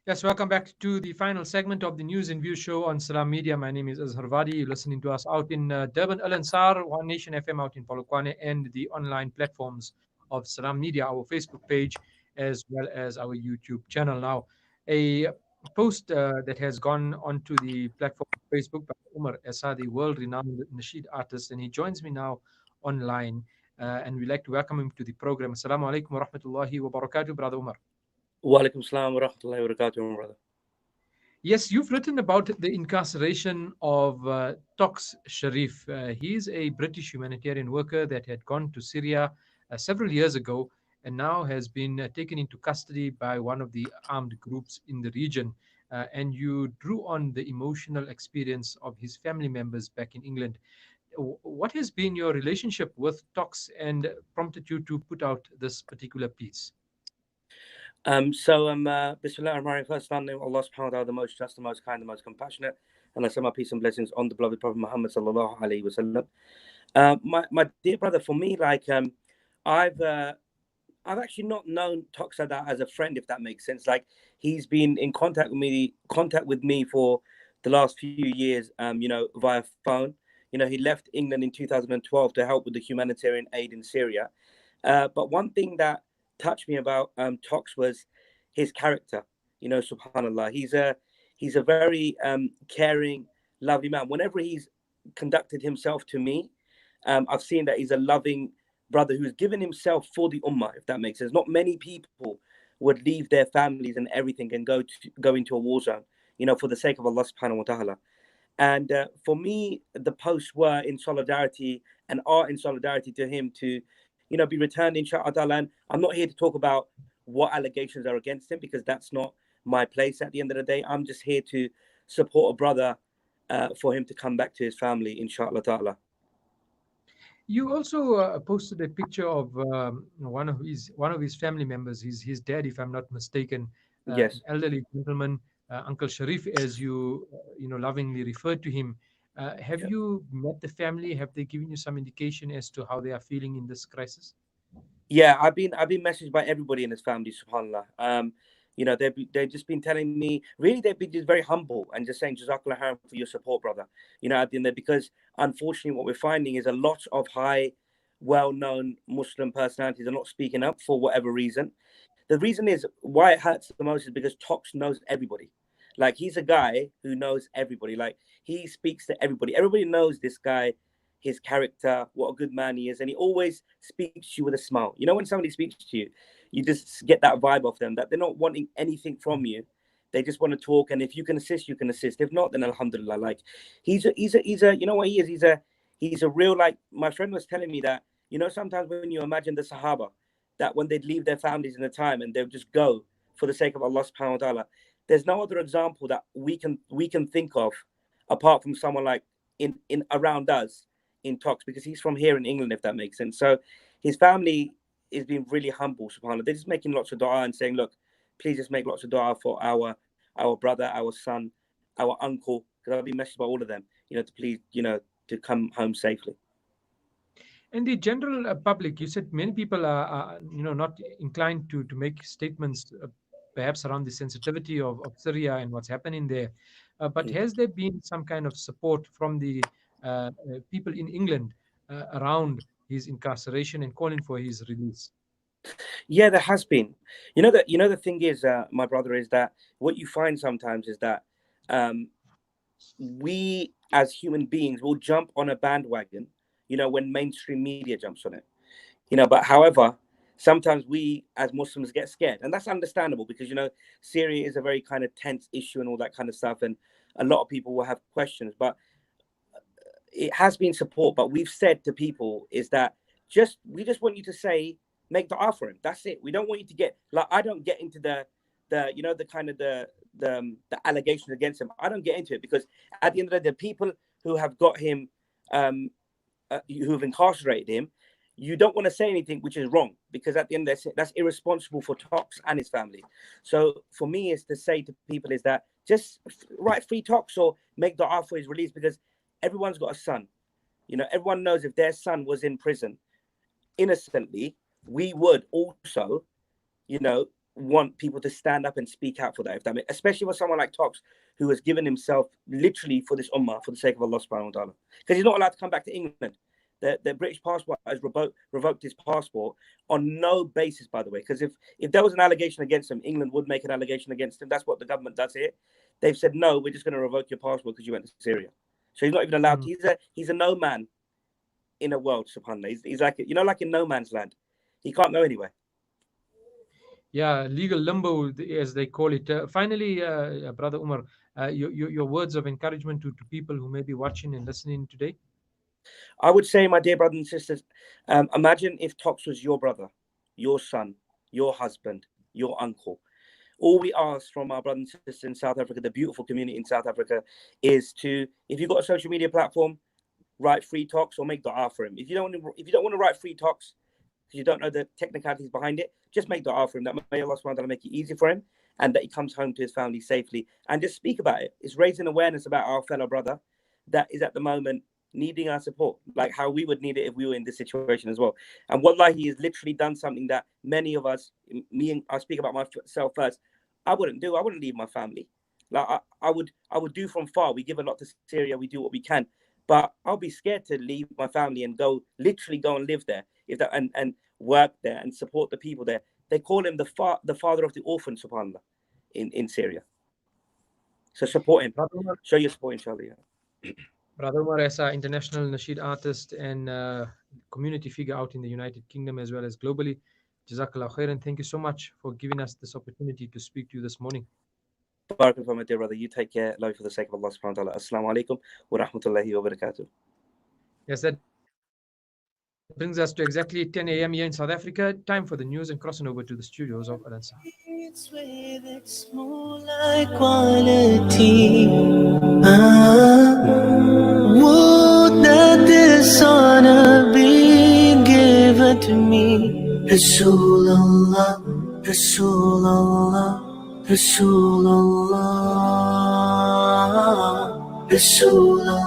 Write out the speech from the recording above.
Yes, welcome back to the final segment of the News and View show on Salam Media. My name is Azhar Vadi. You're listening to us out in Durban, Al Ansar, One Nation FM out in Polokwane, and the online platforms of Salam Media, our Facebook page, as well as our YouTube channel. Now, a post that has gone onto the platform of Facebook by Umar Essa, the world renowned Nasheed artist, and he joins me now online. And we'd like to welcome him to the program. Assalamu alaikum wa rahmatullahi wa barakatuh, Brother Umar. Wa alaikum salam wa rahmatullahi wa barakatuh, my brother. Yes, you've written about the incarceration of Tauqir Sharif. He's a British humanitarian worker that had gone to Syria several years ago and now has been taken into custody by one of the armed groups in the region. And you drew on the emotional experience of his family members back in England. What has been your relationship with Tox and prompted you to put out this particular piece? Bismillah ar-Rahman first name of Allah subhanahu wa ta'ala, the most just, the most kind, the most compassionate, and I send my peace and blessings on the beloved Prophet Muhammad sallallahu alaihi wasallam. My dear brother, for me, I've I've actually not known Toxada as a friend, if that makes sense. Like he's been in contact with me for the last few years, via phone. He left England in 2012 to help with the humanitarian aid in Syria. But one thing that touched me about Tox was his character. Subhanallah, he's a very caring, lovely man. Whenever he's conducted himself to me, I've seen that he's a loving brother who's given himself for the ummah, if that makes sense. Not many people would leave their families and everything and go into a war zone, for the sake of Allah subhanahu wa ta'ala. And for me, the posts were in solidarity and are in solidarity to him to, be returned inshallah. And I'm not here to talk about what allegations are against him because that's not my place at the end of the day. I'm just here to support a brother for him to come back to his family, inshallah ta'ala. You also posted a picture of one of his family members, his dad, if I'm not mistaken, an Yes. elderly gentleman, Uncle Sharif, as you lovingly referred to him. Have you met the family? Have they given you some indication as to how they are feeling in this crisis? Yeah, I've been messaged by everybody in his family, subhanallah. They've just been telling me, really, they've been just very humble and just saying, Jazakallah khairan for your support, brother. At the end there, because unfortunately, what we're finding is a lot of high, well-known Muslim personalities are not speaking up for whatever reason. The reason is why it hurts the most is because Tox knows everybody. Like he's a guy who knows everybody. Like he speaks to everybody. Everybody knows this guy, his character, what a good man he is, and he always speaks to you with a smile. When somebody speaks to you, you just get that vibe off them that they're not wanting anything from you. They just want to talk, and if you can assist, you can assist. If not, then alhamdulillah. Like he's a you know what he is? He's a real, like my friend was telling me that sometimes when you imagine the Sahaba, that when they'd leave their families in the time and they'd just go for the sake of Allah subhanahu wa ta'ala, there's no other example that we can think of apart from someone like in around us in Tox, because he's from here in England, if that makes sense. So his family is being really humble, subhanAllah. They're just making lots of dua and saying, look, please just make lots of dua for our brother, our son, our uncle, because I've been messaged by all of them, to please, to come home safely. And the general public, you said many people are not inclined to make statements, perhaps around the sensitivity of Syria and what's happening there. But Mm. has there been some kind of support from the people in England around his incarceration and calling for his release? Yeah, there has been. The thing is, my brother, is that what you find sometimes is that um, we as human beings will jump on a bandwagon, when mainstream media jumps on it. But however, sometimes we as Muslims get scared, and that's understandable because Syria is a very kind of tense issue and all that kind of stuff, and a lot of people will have questions. But it has been support. But we've said to people is that we just want you to say, make the offer him. That's it. We don't want you to get, like, I don't get into the kind of the allegations against him. I don't get into it because at the end of the day, the people who have got him, who have incarcerated him, you don't want to say anything which is wrong, because at the end that's irresponsible for Tox and his family. So for me, is to say to people is that just write free Tox or make the offer his release, because everyone's got a son. Everyone knows if their son was in prison innocently, we would also, you know, want people to stand up and speak out for that, if that makes, especially for someone like Tox, who has given himself literally for this ummah for the sake of Allah subhanahu wa ta'ala, because he's not allowed to come back to England. The British passport has revoked his passport on no basis, by the way, because if there was an allegation against him, England would make an allegation against him. That's what the government does here. They've said, no, we're just going to revoke your passport because you went to Syria. So he's not even allowed. He's a no man in a world, subhanAllah. He's like, you know, like in no man's land. He can't go anywhere. Yeah, legal limbo, as they call it. Finally, Brother Umar, your words of encouragement to people who may be watching and listening today. I would say, my dear brothers and sisters, imagine if Tox was your brother, your son, your husband, your uncle. All we ask from our brothers and sisters in South Africa, the beautiful community in South Africa, is to, if you've got a social media platform, write free Tox or make dua for him. If you don't want to write free Tox, because you don't know the technicalities behind it, just make dua for him. That may Allah subhanahu wa ta'ala make it easy for him, and that he comes home to his family safely. And just speak about it. It's raising awareness about our fellow brother that is at the moment needing our support, like how we would need it if we were in this situation as well. And wallahi, he has literally done something that many of us, me and I speak about myself first, I wouldn't do. I wouldn't leave my family. Like I would do from far. We give a lot to Syria. We do what we can, but I'll be scared to leave my family and literally go and live there, if that and work there and support the people there. They call him the father of the orphan, subhanAllah, in Syria. So support him. Show your support, inshallah. Yeah. Brother Umar, as an international nasheed artist and community figure out in the United Kingdom as well as globally, Jazakallah khairan. Thank you so much for giving us this opportunity to speak to you this morning. Barakallah, my dear brother. You take care. Love you for the sake of Allah subhanahu wa ta'ala. Assalamu alaikum wa rahmatullahi wa barakatuh. Yes, that brings us to exactly 10 a.m. here in South Africa. Time for the news and crossing over to the studios of Al Ansar. It's more like quality. Would that this honor be given to me? Rasulullah, Rasulullah, Rasulullah, Rasulullah.